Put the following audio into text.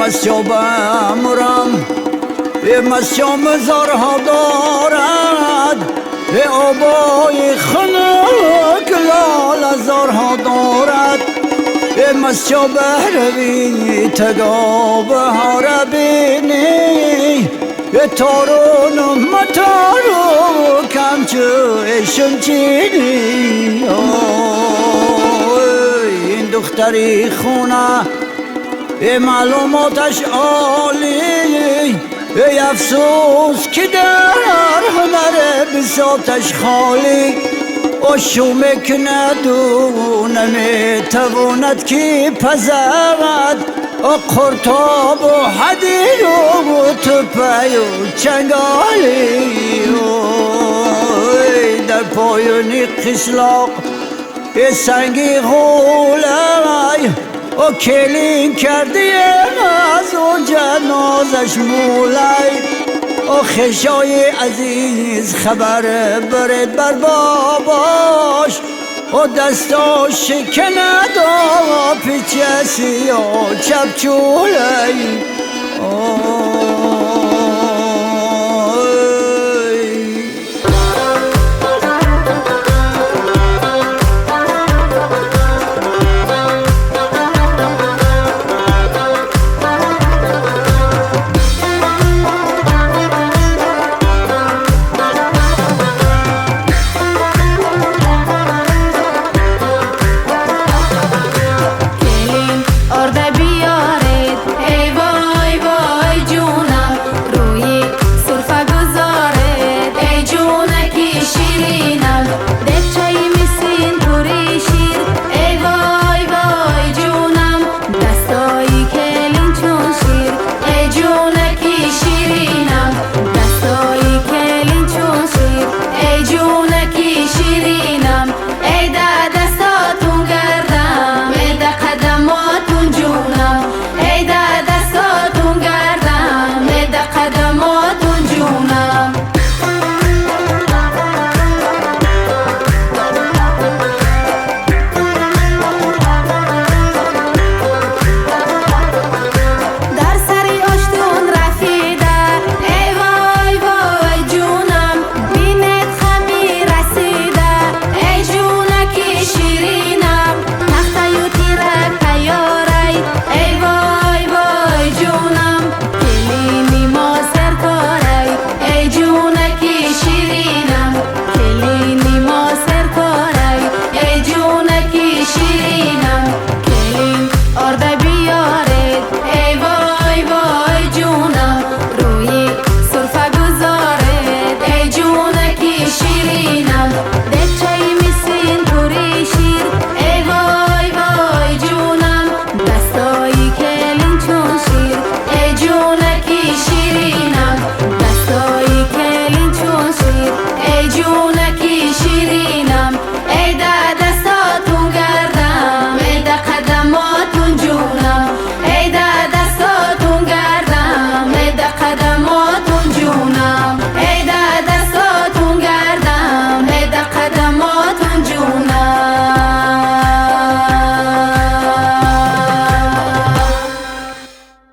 مسجاب امرم مسجاب زارها دارد آبای خنک لال زارها دارد مسجاب روی تگاب ها را بینی تارون متارو کمچو شمچینی این دختری خونه معلوماتش عالی ای افسوس که در هنر بساطش خالی آشومک ندو نمیتواند که پزد قرطاب و حدیر و تپی و چنگالی در پایونی قشلاق سنگی غولای و کلین کردی از و جنازش مولای و خشای عزیز خبر برد بر باباش و دستاش شکند و پیچه سیاه چپ چولای